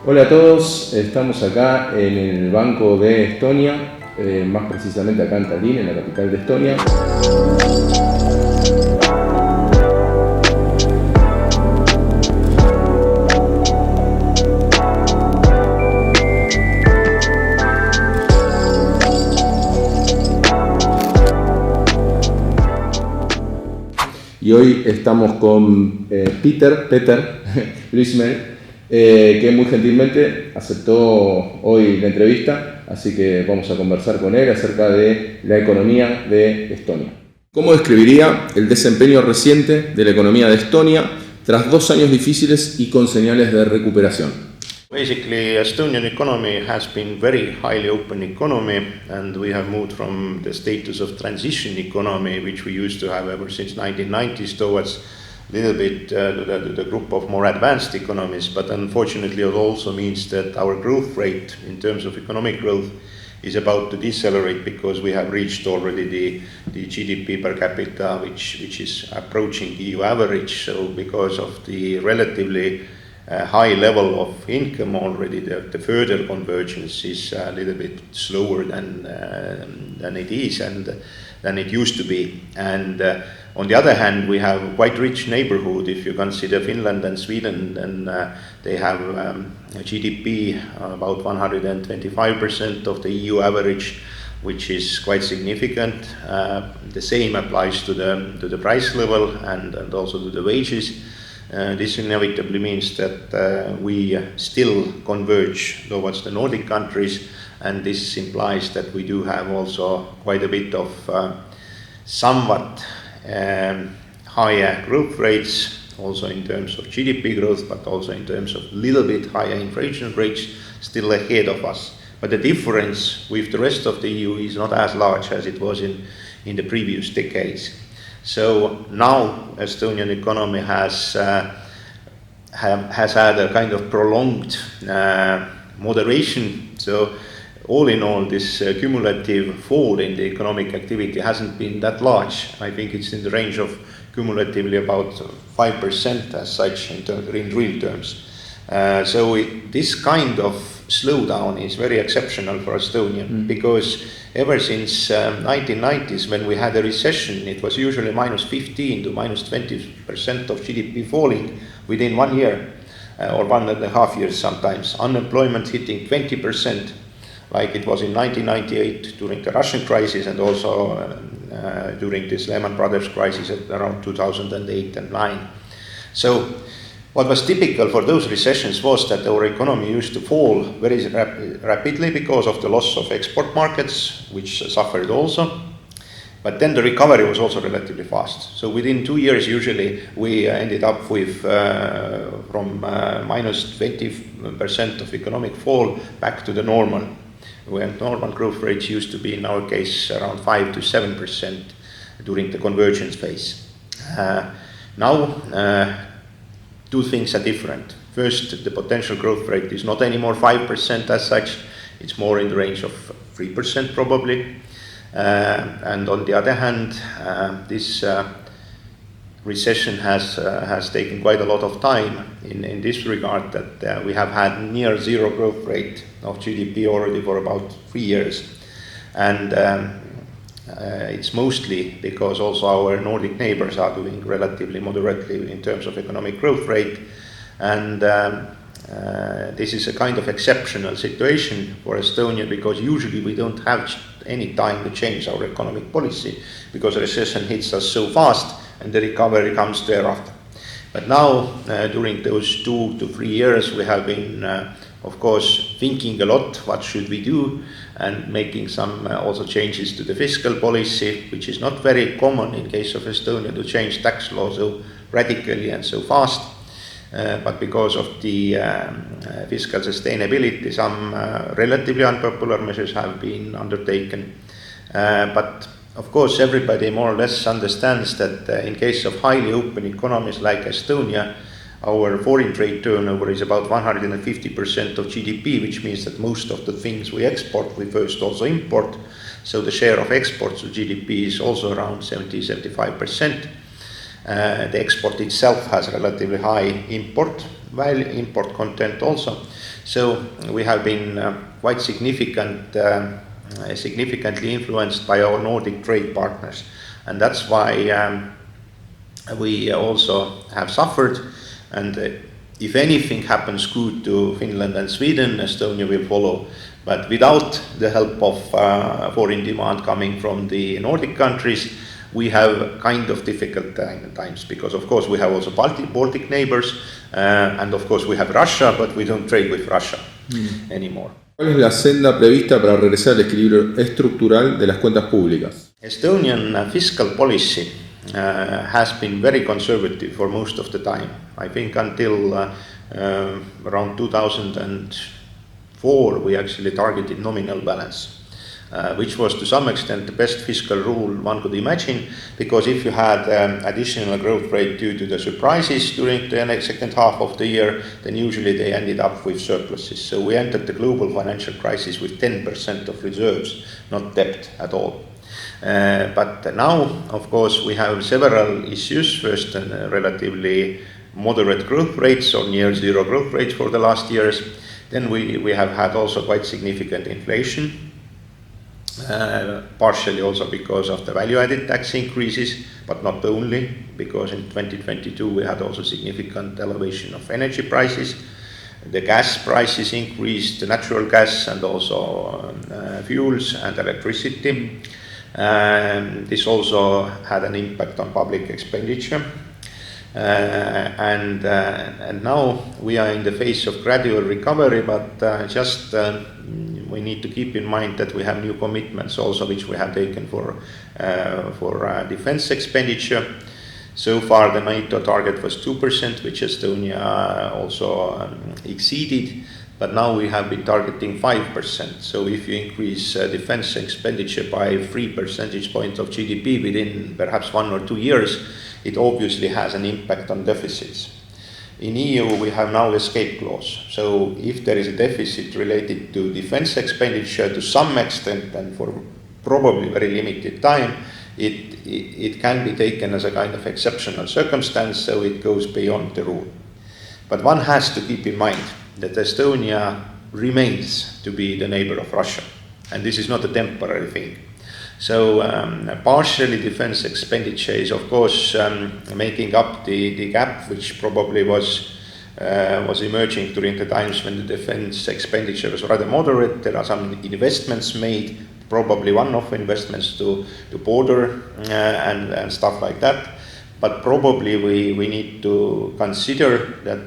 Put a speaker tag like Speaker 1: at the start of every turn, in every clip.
Speaker 1: Hola a todos, estamos acá en el Banco de Estonia, más precisamente acá en Tallin, en la capital de Estonia. Y hoy estamos con Peter Luismer, que muy gentilmente aceptó hoy la entrevista, así que vamos a conversar con él acerca de la economía de Estonia. ¿Cómo describiría el desempeño reciente de la economía de Estonia tras 2 años difíciles y con señales de recuperación?
Speaker 2: Basically, Estonian economy has been very highly open economy, and we have moved from the status of transition economy, which we used to have ever since 1990s, towards a little bit the group of more advanced economies. But unfortunately, it also means that our growth rate in terms of economic growth is about to decelerate because we have reached already the GDP per capita, which is approaching EU average. So because of the relatively high level of income already, the further convergence is a little bit slower than it is and than it used to be. And on the other hand, we have quite rich neighborhood. If you consider Finland and Sweden, then they have a GDP about 125% of the EU average, which is quite significant. The same applies to the price level and also to the wages. This inevitably means that we still converge towards the Nordic countries, and this implies that we do have also quite a bit of somewhat higher growth rates, also in terms of GDP growth, but also in terms of little bit higher inflation rates still ahead of us. But the difference with the rest of the EU is not as large as it was in the previous decades. So now Estonian economy has had a kind of prolonged moderation. So all in all, this cumulative fall in the economic activity hasn't been that large. I think it's in the range of cumulatively about 5% as such in real terms. So this kind of slowdown is very exceptional for Estonia because ever since 1990s, when we had a recession, it was usually minus 15 to minus 20% of GDP falling within 1 year or 1.5 years sometimes. Unemployment hitting 20%, like it was in 1998 during the Russian crisis and also during this Lehman Brothers crisis at around 2008 and 9. So what was typical for those recessions was that our economy used to fall very rapidly because of the loss of export markets, which suffered also. But then the recovery was also relatively fast. So within 2 years, usually, we ended up with from minus 20% of economic fall back to the normal, when normal growth rates used to be, in our case, around 5 to 7% during the convergence phase. Now, two things are different. First, the potential growth rate is not anymore 5% as such, it's more in the range of 3% probably. And on the other hand, this recession has taken quite a lot of time in this regard, that we have had near zero growth rate of GDP already for about 3 years. And it's mostly because also our Nordic neighbors are doing relatively moderately in terms of economic growth rate. And this is a kind of exceptional situation for Estonia because usually we don't have any time to change our economic policy because recession hits us so fast and the recovery comes thereafter. But now, during those 2 to 3 years, we have been, of course, thinking a lot, what should we do, and making some also changes to the fiscal policy, which is not very common in case of Estonia to change tax law so radically and so fast. But because of the fiscal sustainability, some relatively unpopular measures have been undertaken. But of course, everybody more or less understands that in case of highly open economies like Estonia, our foreign trade turnover is about 150% of GDP, which means that most of the things we export, we first also import. So the share of exports to GDP is also around 70-75%. The export itself has relatively high import, import content also. So we have been quite significantly influenced by our Nordic trade partners, and that's why we also have suffered. And if anything happens good to Finland and Sweden, Estonia will follow. But without the help of foreign demand coming from the Nordic countries, we have kind of difficult times, because of course we have also Baltic neighbors, and of course we have Russia, but we don't trade with Russia anymore.
Speaker 1: ¿Cuál es la senda prevista para regresar al equilibrio estructural de las cuentas públicas?
Speaker 2: Estonian fiscal policy has been very conservative for most of the time. I think until around 2004 we actually targeted nominal balance, which was to some extent the best fiscal rule one could imagine, because if you had additional growth rate due to the surprises during the second half of the year, then usually they ended up with surpluses. So we entered the global financial crisis with 10% of reserves, not debt at all. But now, of course, we have several issues. First, relatively moderate growth rates or near zero growth rates for the last years. Then we have had also quite significant inflation, partially also because of the value-added tax increases, but not only, because in 2022 we had also significant elevation of energy prices. The gas prices increased, the natural gas and also fuels and electricity. This also had an impact on public expenditure. And now we are in the phase of gradual recovery, but we need to keep in mind that we have new commitments also, which we have taken for defense expenditure. So far the NATO target was 2%, which Estonia also exceeded, but now we have been targeting 5%. So if you increase defense expenditure by 3 percentage points of GDP within perhaps 1 or 2 years, it obviously has an impact on deficits. In EU we have now escape clause. So if there is a deficit related to defense expenditure to some extent and for probably very limited time, it can be taken as a kind of exceptional circumstance, so it goes beyond the rule. But one has to keep in mind that Estonia remains to be the neighbor of Russia, and this is not a temporary thing. So partially defense expenditure is of course making up the gap which probably was emerging during the times when the defense expenditure was rather moderate. There are some investments made, probably one-off investments to border and stuff like that. But probably we need to consider that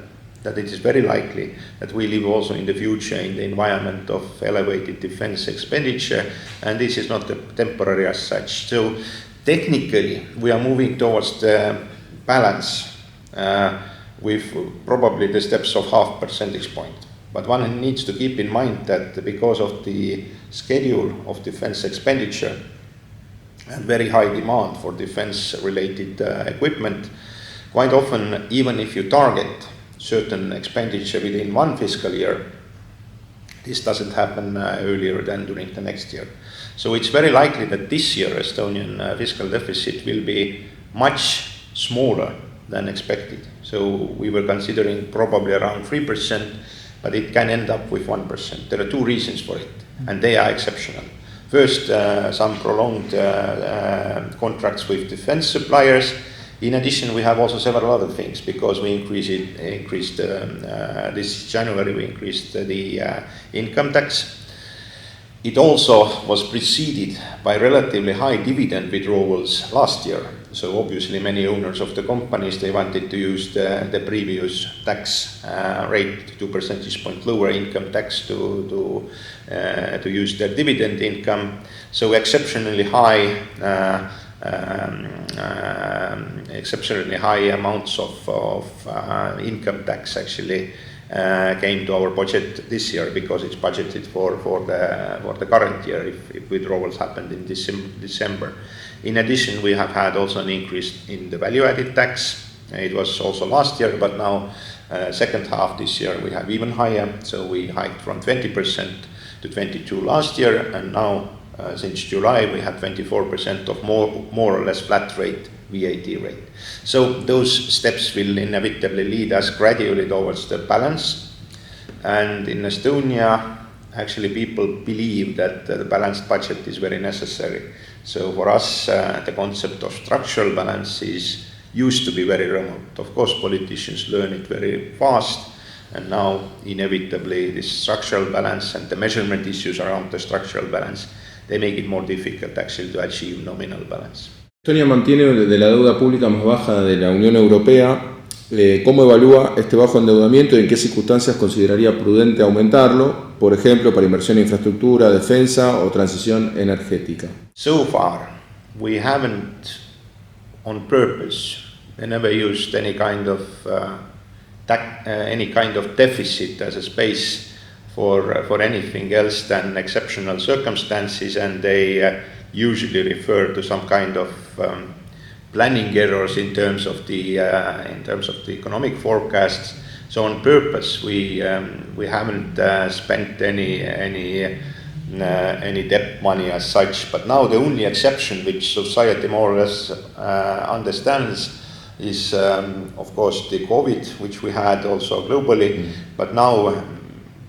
Speaker 2: it is very likely that we live also in the future in the environment of elevated defense expenditure, and this is not temporary as such. So technically we are moving towards the balance with probably the steps of 0.5 percentage point. But one needs to keep in mind that because of the schedule of defense expenditure and very high demand for defense-related equipment, quite often, even if you target certain expenditure within one fiscal year, this doesn't happen earlier than during the next year. So it's very likely that this year Estonian fiscal deficit will be much smaller than expected. So we were considering probably around 3%, but it can end up with 1%. There are two reasons for it, and they are exceptional. First, some prolonged contracts with defense suppliers. In addition, we have also several other things, because we increased this January, we increased the income tax. It also was preceded by relatively high dividend withdrawals last year. So obviously many owners of the companies, they wanted to use the previous tax rate, 2 percentage point lower income tax to use their dividend income. So exceptionally high amounts of income tax actually came to our budget this year, because it's budgeted for the current year if withdrawals happened in December. In addition, we have had also an increase in the value-added tax. It was also last year, but now second half this year we have even higher. So we hiked from 20% to 22% last year, and now since July we have 24% of more or less flat rate VAT rate. So those steps will inevitably lead us gradually towards the balance. And in Estonia, actually people believe that the balanced budget is very necessary. So for us, the concept of structural balance used to be very remote. Of course, politicians learn it very fast, and now inevitably this structural balance and the measurement issues around the structural balance, they make it more difficult actually to achieve nominal balance.
Speaker 1: Estonia mantiene de la deuda pública más baja de la Unión Europea. ¿Cómo evalúa este bajo endeudamiento y en qué circunstancias consideraría prudente aumentarlo? Por ejemplo, para inversión en infraestructura, defensa o transición energética.
Speaker 2: So far, we haven't, on purpose, never used any kind of deficit as a space for anything else than exceptional circumstances, and they usually refer to some kind of planning errors in terms of the economic forecasts. So on purpose, we haven't spent any debt money as such. But now the only exception which society more or less understands is, of course, the COVID, which we had also globally. But now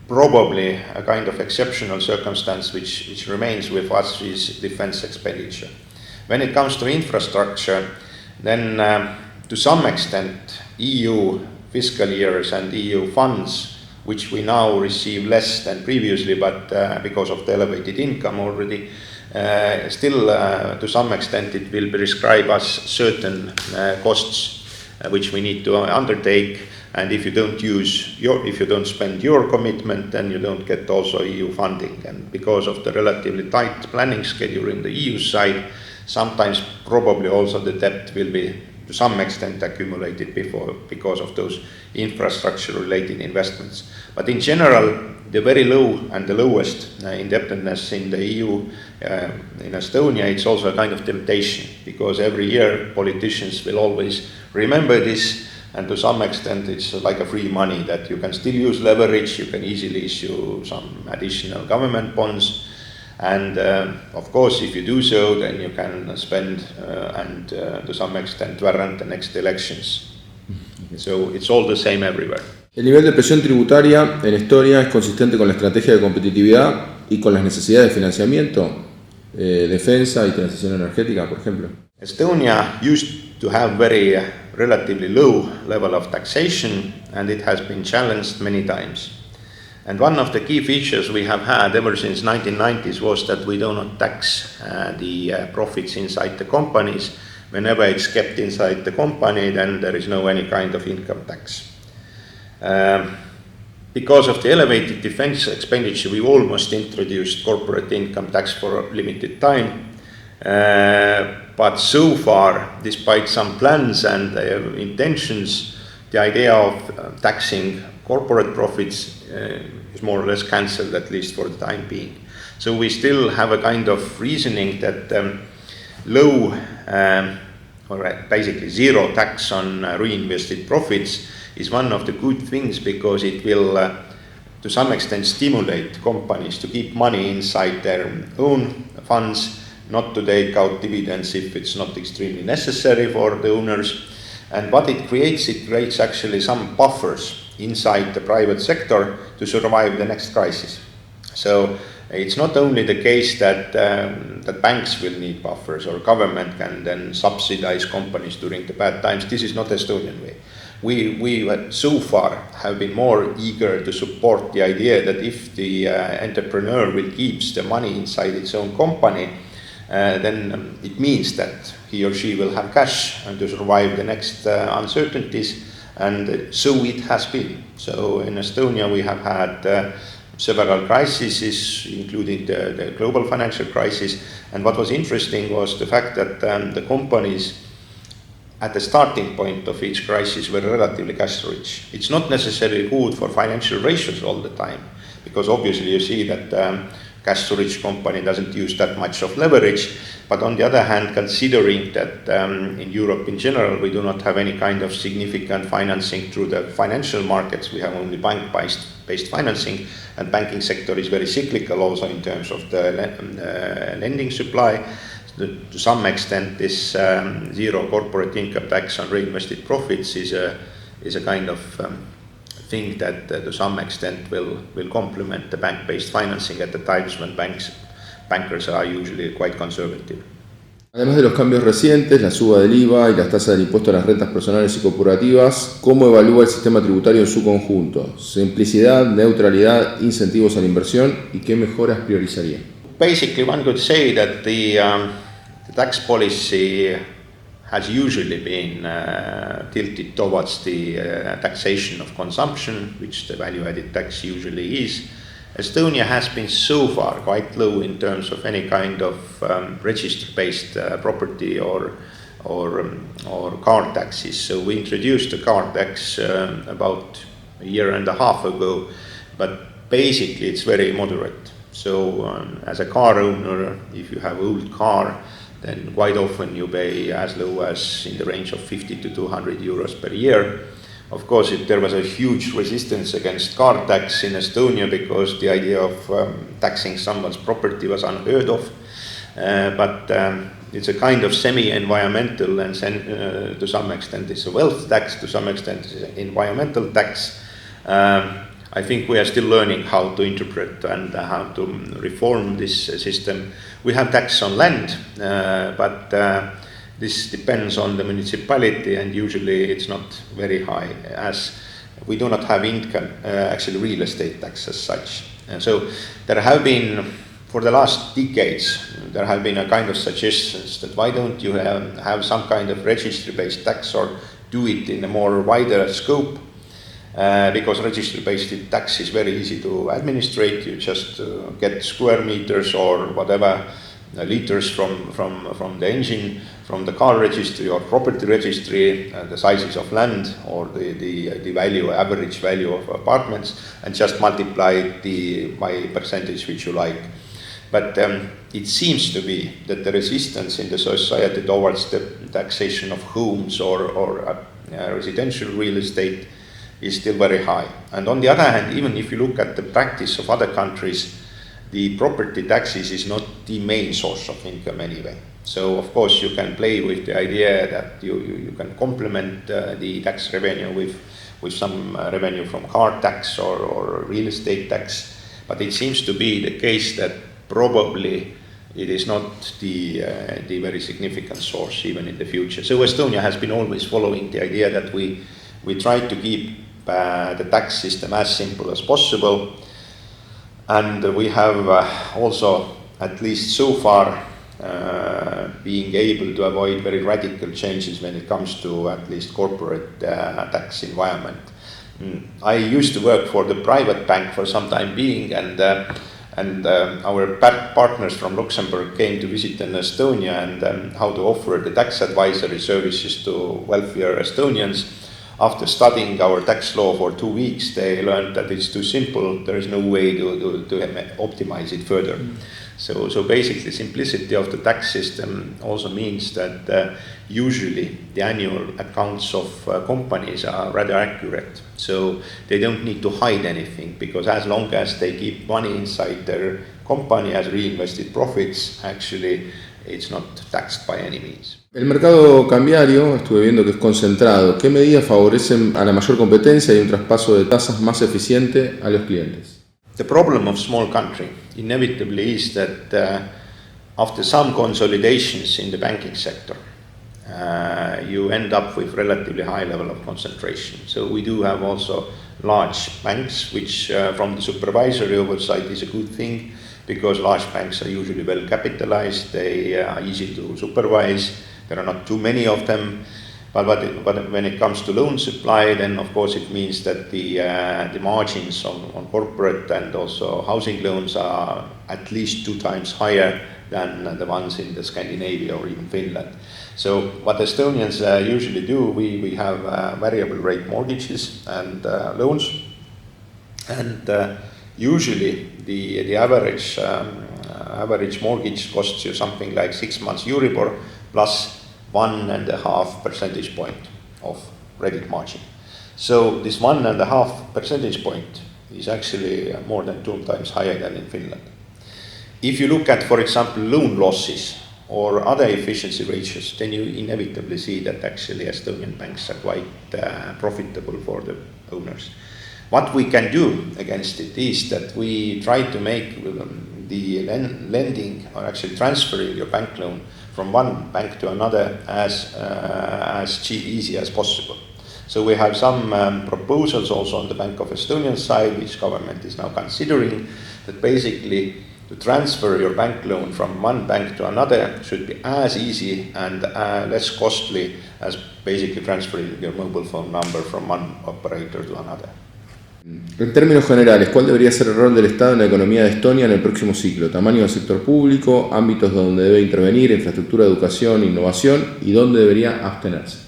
Speaker 2: probably a kind of exceptional circumstance which remains with us is defense expenditure. When it comes to infrastructure, then to some extent EU fiscal years and EU funds, which we now receive less than previously, but because of the elevated income already, still to some extent it will prescribe us certain costs which we need to undertake. And if you don't spend your commitment, then you don't get also EU funding. And because of the relatively tight planning schedule in the EU side, sometimes probably also the debt will be to some extent accumulated because of those infrastructure-related investments. But in general, the very low and the lowest indebtedness in the EU, in Estonia, it's also a kind of temptation, because every year politicians will always remember this, and to some extent it's like a free money that you can still use leverage, you can easily issue some additional government bonds. And of course, if you do so, then you can spend and to some extent warrant the next elections. So it's all the same everywhere.
Speaker 1: El nivel de presión tributaria en Estonia es consistente con la estrategia de competitividad y con las necesidades de financiamiento, defensa y transición energética, por ejemplo.
Speaker 2: Estonia used to have very relatively low level of taxation, and it has been challenged many times. And one of the key features we have had ever since 1990s was that we do not tax the profits inside the companies. Whenever it's kept inside the company, then there is no any kind of income tax. Because of the elevated defense expenditure, we almost introduced corporate income tax for a limited time. But so far, despite some plans and intentions, the idea of taxing corporate profits is more or less cancelled, at least for the time being. So we still have a kind of reasoning that low, or basically zero tax on reinvested profits is one of the good things, because it will to some extent stimulate companies to keep money inside their own funds, not to take out dividends if it's not extremely necessary for the owners. And what it creates actually some buffers inside the private sector to survive the next crisis. So it's not only the case that that banks will need buffers or government can then subsidize companies during the bad times. This is not Estonian way. We so far have been more eager to support the idea that if the entrepreneur will keep the money inside its own company, then it means that he or she will have cash and to survive the next uncertainties. And so it has been. So in Estonia we have had several crises, including the global financial crisis. And what was interesting was the fact that the companies at the starting point of each crisis were relatively cash rich. It's not necessarily good for financial ratios all the time, because obviously you see that cash rich company doesn't use that much of leverage. But on the other hand, considering that in Europe in general we do not have any kind of significant financing through the financial markets, we have only bank-based financing, and banking sector is very cyclical also in terms of the lending supply. to some extent this zero corporate income tax on reinvested profits is a kind of thing that to some extent will complement the bank-based financing at the times when bankers are usually quite conservative.
Speaker 1: Además de los cambios recientes, la suba del IVA y las tasas del impuesto a las rentas personales y corporativas, ¿cómo evalúa el sistema tributario en su conjunto? Simplicidad, neutralidad, incentivos a la inversión y qué mejoras priorizaría.
Speaker 2: Basically, one could say that the tax policy has usually been tilted towards the taxation of consumption, which the value-added tax usually is. Estonia has been so far quite low in terms of any kind of register-based property or car taxes. So we introduced the car tax about a year and a half ago, but basically it's very moderate. So as a car owner, if you have an old car, then quite often you pay as low as in the range of 50 to 200 euros per year. Of course, there was a huge resistance against car tax in Estonia because the idea of taxing someone's property was unheard of. But it's a kind of semi-environmental and to some extent it's a wealth tax, to some extent it's an environmental tax. I think we are still learning how to interpret and how to reform this system. We have tax on land, but this depends on the municipality, and usually it's not very high, as we do not have income, actually real estate tax as such. And so there have been, for the last decades, there have been a kind of suggestions that why don't you have some kind of registry-based tax or do it in a more wider scope, because registry-based tax is very easy to administrate. You just get square meters or whatever liters from the engine, from the car registry or property registry, the sizes of land or the value, average value of apartments, and just multiply it by percentage which you like. But it seems to be that the resistance in the society towards the taxation of homes or residential real estate is still very high. And on the other hand, even if you look at the practice of other countries, the property taxes is not the main source of income anyway. So of course you can play with the idea that you can complement the tax revenue with some revenue from car tax or real estate tax. But it seems to be the case that probably it is not the very significant source even in the future. So Estonia has been always following the idea that we try to keep the tax system as simple as possible. And we have also, at least so far, being able to avoid very radical changes when it comes to at least corporate tax environment. I used to work for the private bank for some time being, and our partners from Luxembourg came to visit in Estonia and how to offer the tax advisory services to wealthier Estonians. After studying our tax law for 2 weeks, they learned that it's too simple. There is no way to optimize it further. So basically, simplicity of the tax system also means that usually the annual accounts of companies are rather accurate. So they don't need to hide anything, because as long as they keep money inside their company as reinvested profits, actually it's not taxed by any means.
Speaker 1: El mercado cambiario, estuve viendo que es concentrado. ¿Qué medidas favorecen a la mayor competencia y un traspaso de tasas más eficiente a los clientes?
Speaker 2: The problem of small country inevitably is that after some consolidations in the banking sector, you end up with relatively high level of concentration. So we do have also large banks, which from the supervisory oversight is a good thing, because large banks are usually well capitalized, they are easy to supervise, there are not too many of them. But when it comes to loan supply, then of course it means that the margins on corporate and also housing loans are at least 2 times higher than the ones in the Scandinavia or even Finland. So what Estonians usually do, we have variable rate mortgages and loans, and usually the average mortgage costs you something like 6 months Euribor plus 1.5 percentage point of credit margin. So this 1.5 percentage point is actually more than 2 times higher than in Finland. If you look at, for example, loan losses, or other efficiency ratios, then you inevitably see that actually Estonian banks are quite profitable for the owners. What we can do against it is that we try to make the lending, or actually transferring your bank loan from one bank to another as easy as possible. So we have some proposals also on the Bank of Estonia side, which government is now considering, that basically to transfer your bank loan from one bank to another should be as easy and less costly as basically transferring your mobile phone number from one operator to another.
Speaker 1: En términos generales, ¿cuál debería ser el rol del Estado en la economía de Estonia en el próximo ciclo? ¿Tamaño del sector público, ámbitos donde debe intervenir, infraestructura, educación, innovación y dónde debería abstenerse?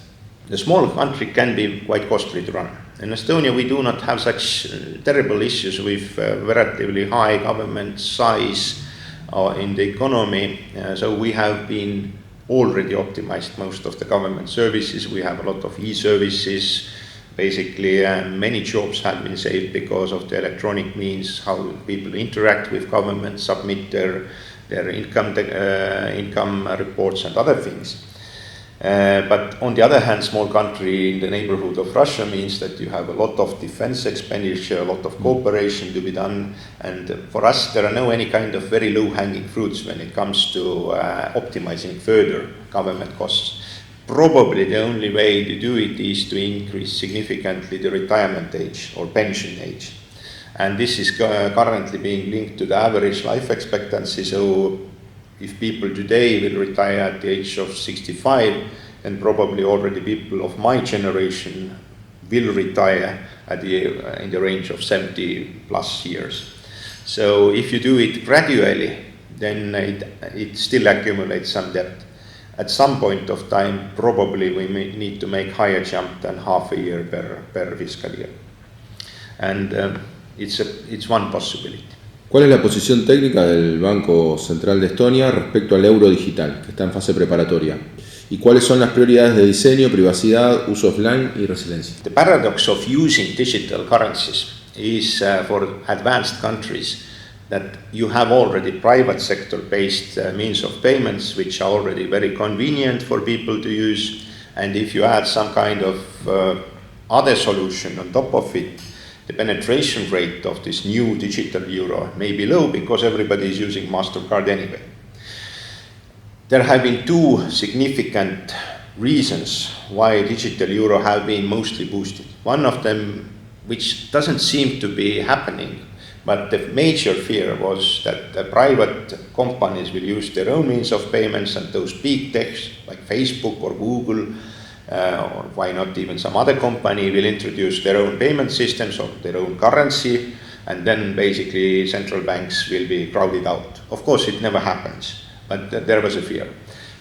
Speaker 2: The small country can be quite costly to run. In Estonia, we do not have such terrible issues with relatively high government size in the economy. So we have been already optimized most of the government services. We have a lot of e-services. Basically, many jobs have been saved because of the electronic means, how people interact with government, submit their income reports and other things. But on the other hand, small country in the neighborhood of Russia means that you have a lot of defense expenditure, a lot of cooperation to be done, and for us there are no any kind of very low-hanging fruits when it comes to optimizing further government costs. Probably the only way to do it is to increase significantly the retirement age or pension age, and this is currently being linked to the average life expectancy. So if people today will retire at the age of 65, then probably already people of my generation will retire at in the range of 70 plus years. So if you do it gradually, then it still accumulates some debt. At some point of time, probably we may need to make higher jump than half a year per fiscal year. And it's one possibility.
Speaker 1: ¿Cuál es la posición técnica del Banco Central de Estonia respecto al euro digital, que está en fase preparatoria? ¿Y cuáles son las prioridades de diseño, privacidad, uso offline y resiliencia?
Speaker 2: The paradox of using digital currencies is for advanced countries that you have already private sector based means of payments which are already very convenient for people to use, and if you add some kind of other solution on top of it, the penetration rate of this new digital euro may be low because everybody is using MasterCard anyway. There have been two significant reasons why digital euro have been mostly boosted. One of them, which doesn't seem to be happening, but the major fear was that the private companies will use their own means of payments, and those big techs like Facebook or Google, or why not even some other company, will introduce their own payment systems or their own currency, and then basically central banks will be crowded out. Of course, it never happens, but there was a fear.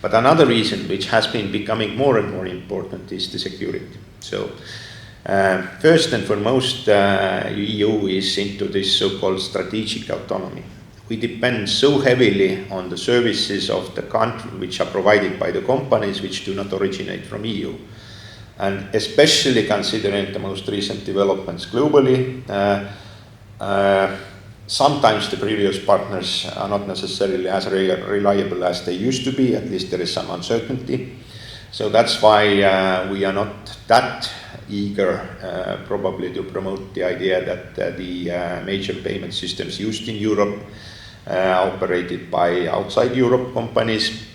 Speaker 2: But another reason, which has been becoming more and more important, is the security. So first and foremost, EU is into this so-called strategic autonomy. We depend so heavily on the services of the country which are provided by the companies which do not originate from EU. And especially considering the most recent developments globally, sometimes the previous partners are not necessarily as reliable as they used to be, at least there is some uncertainty. So that's why we are not that eager probably to promote the idea that the major payment systems used in Europe operated by outside Europe companies.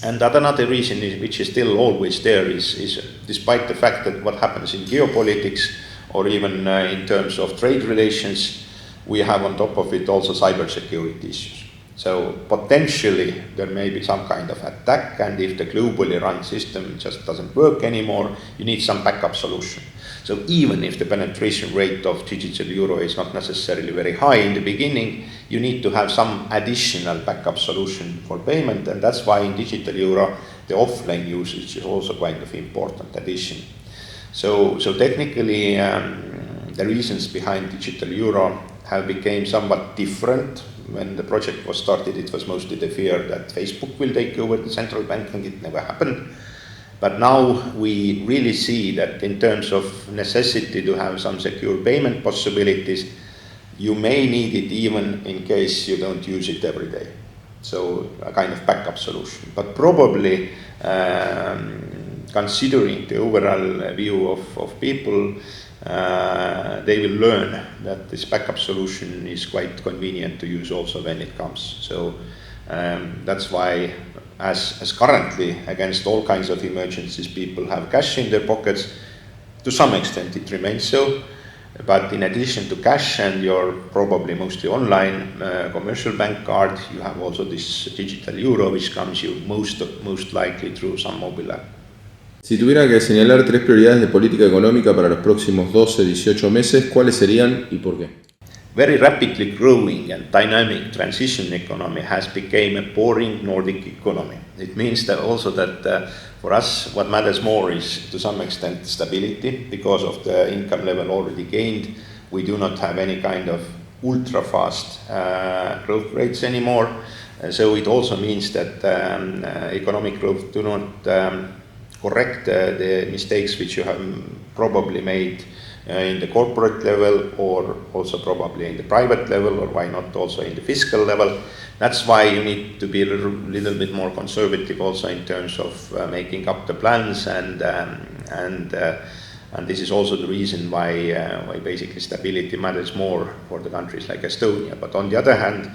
Speaker 2: And another reason which is still always there is despite the fact that what happens in geopolitics or even in terms of trade relations, we have on top of it also cybersecurity issues. So potentially there may be some kind of attack, and if the globally run system just doesn't work anymore, you need some backup solution. So even if the penetration rate of digital euro is not necessarily very high in the beginning, you need to have some additional backup solution for payment, and that's why in digital euro the offline usage is also quite of important addition. So technically the reasons behind digital euro have become somewhat different. When the project was started, it was mostly the fear that Facebook will take over the central banking. It never happened. But now we really see that in terms of necessity to have some secure payment possibilities, you may need it even in case you don't use it every day. So a kind of backup solution, but probably considering the overall view of people, they will learn that this backup solution is quite convenient to use also when it comes. So that's why, as currently, against all kinds of emergencies, people have cash in their pockets. To some extent it remains so, but in addition to cash and your probably mostly online commercial bank card, you have also this digital euro, which comes you most likely through some mobile app.
Speaker 1: Si tuviera que señalar 3 prioridades de política económica para los próximos 12-18 meses, ¿cuáles serían y por qué?
Speaker 2: Very rapidly growing and dynamic transition economy has become a boring Nordic economy. It means that also that for us what matters more is to some extent stability, because of the income level already gained. We do not have any kind of ultra fast growth rates anymore. So it also means that economic growth do not correct the mistakes which you have probably made in the corporate level, or also probably in the private level, or why not also in the fiscal level. That's why you need to be a little bit more conservative also in terms of making up the plans, and this is also the reason why basically stability matters more for the countries like Estonia. But on the other hand,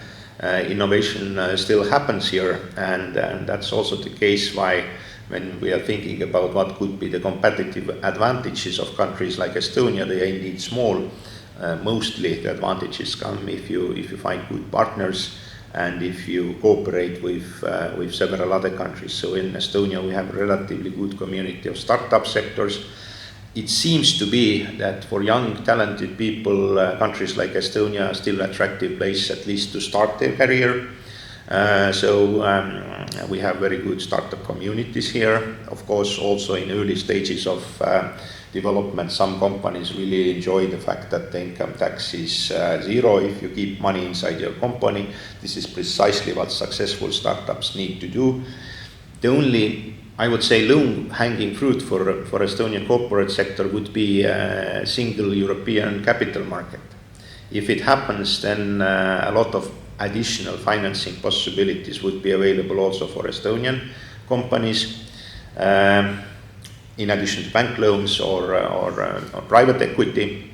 Speaker 2: innovation still happens here, and that's also the case why, when we are thinking about what could be the competitive advantages of countries like Estonia, they are indeed small. Mostly the advantages come if you find good partners and if you cooperate with several other countries. So in Estonia we have a relatively good community of startup sectors. It seems to be that for young talented people, countries like Estonia are still an attractive place, at least to start their career. So we have very good startup communities here. Of course, also in early stages of development, some companies really enjoy the fact that the income tax is zero if you keep money inside your company. This is precisely what successful startups need to do. The only, I would say, low-hanging fruit for Estonian corporate sector would be a single European capital market. If it happens, then a lot of additional financing possibilities would be available also for Estonian companies, in addition to bank loans or private equity.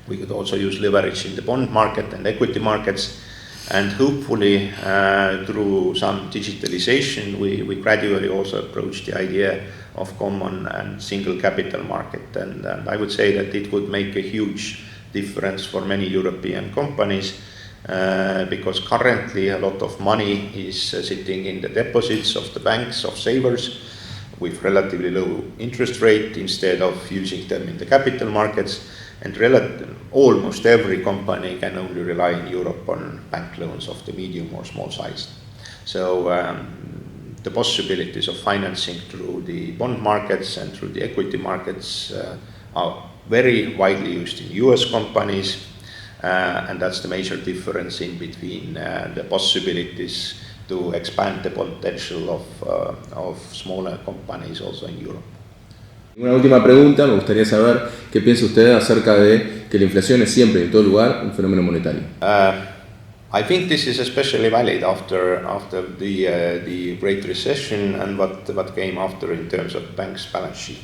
Speaker 2: We could also use leverage in the bond market and equity markets, and hopefully through some digitalization we gradually also approach the idea of common and single capital market, and I would say that it would make a huge difference for many European companies. Because currently a lot of money is sitting in the deposits of the banks, of savers, with relatively low interest rate, instead of using them in the capital markets. And almost every company can only rely in Europe on bank loans of the medium or small size. So the possibilities of financing through the bond markets and through the equity markets are very widely used in US companies. And that's the major difference in between the possibilities to expand the potential of smaller companies also in Europe.
Speaker 1: Una última pregunta, me gustaría saber qué piensa usted acerca de que la inflación es siempre en todo lugar un fenómeno monetario.
Speaker 2: I think this is especially valid after the Great Recession and what came after in terms of banks' balance sheet.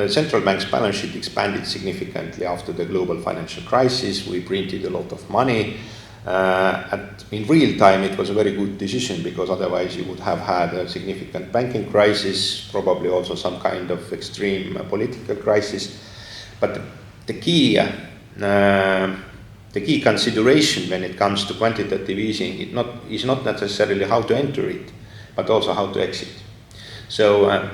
Speaker 2: Central bank's balance sheet expanded significantly after the global financial crisis. We printed a lot of money. In real time, it was a very good decision, because otherwise you would have had a significant banking crisis, probably also some kind of extreme political crisis. But the key consideration when it comes to quantitative easing is not necessarily how to enter it, but also how to exit. So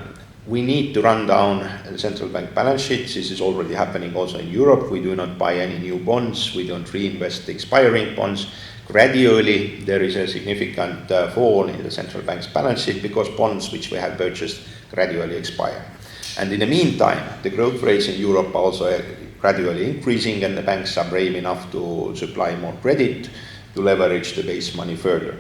Speaker 2: we need to run down the central bank balance sheets. This is already happening also in Europe. We do not buy any new bonds. We don't reinvest the expiring bonds. Gradually, there is a significant fall in the central bank's balance sheet, because bonds which we have purchased gradually expire. And in the meantime, the growth rates in Europe are also gradually increasing, and the banks are brave enough to supply more credit to leverage the base money further.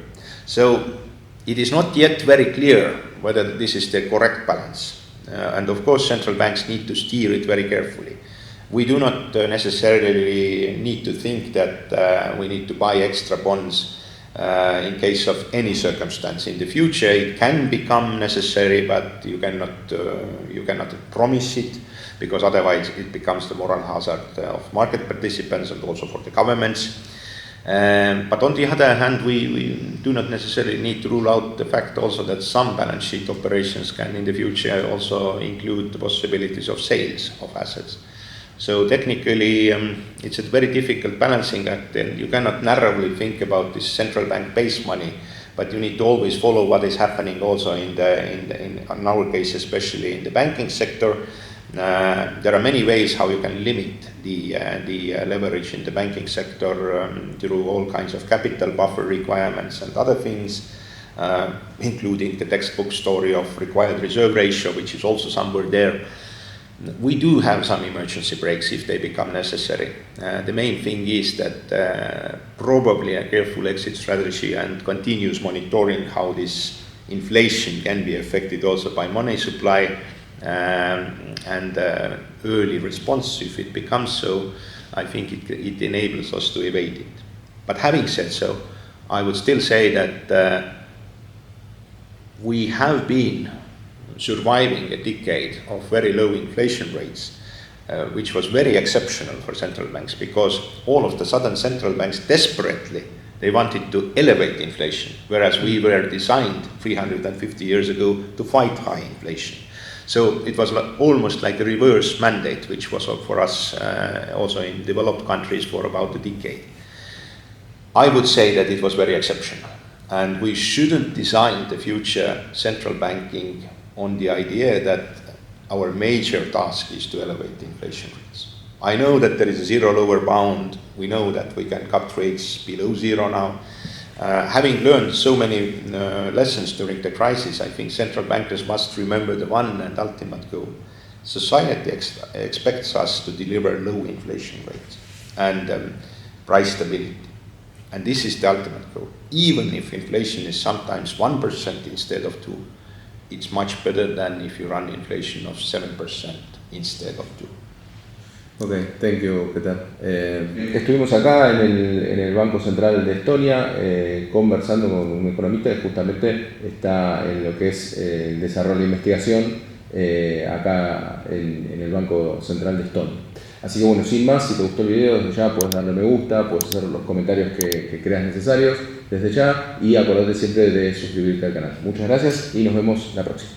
Speaker 2: So it is not yet very clear whether this is the correct balance. And of course, central banks need to steer it very carefully. We do not necessarily need to think that we need to buy extra bonds in case of any circumstance. In the future, it can become necessary, but you cannot promise it, because otherwise it becomes the moral hazard of market participants and also for the governments. But on the other hand, we do not necessarily need to rule out the fact also that some balance sheet operations can in the future also include the possibilities of sales of assets. So technically, it's a very difficult balancing act, and you cannot narrowly think about this central bank base money, but you need to always follow what is happening also in our case, especially in the banking sector. There are many ways how you can limit the leverage in the banking sector through all kinds of capital buffer requirements and other things, including the textbook story of required reserve ratio, which is also somewhere there. We do have some emergency brakes if they become necessary. The main thing is that probably a careful exit strategy and continuous monitoring how this inflation can be affected also by money supply and early response if it becomes so. I think it enables us to evade it. But having said so, I would still say that we have been surviving a decade of very low inflation rates, which was very exceptional for central banks, because all of the sudden central banks desperately, they wanted to elevate inflation, whereas we were designed 350 years ago to fight high inflation. So it was almost like a reverse mandate, which was for us also in developed countries for about a decade. I would say that it was very exceptional, and we shouldn't design the future central banking on the idea that our major task is to elevate the inflation rates. I know that there is a zero lower bound. We know that we can cut rates below zero now. Having learned so many lessons during the crisis, I think central bankers must remember the one and ultimate goal. Society expects us to deliver low inflation rates and price stability. And this is the ultimate goal. Even if inflation is sometimes 1% instead of 2%, it's much better than if you run inflation of 7% instead of 2%.
Speaker 1: Ok, thank you, Peter. Estuvimos acá en el Banco Central de Estonia conversando con un economista que justamente está en lo que es el desarrollo de investigación acá en el Banco Central de Estonia. Así que bueno, sin más, si te gustó el video, desde ya puedes darle me gusta, puedes hacer los comentarios que creas necesarios desde ya, y acordate siempre de suscribirte al canal. Muchas gracias y nos vemos la próxima.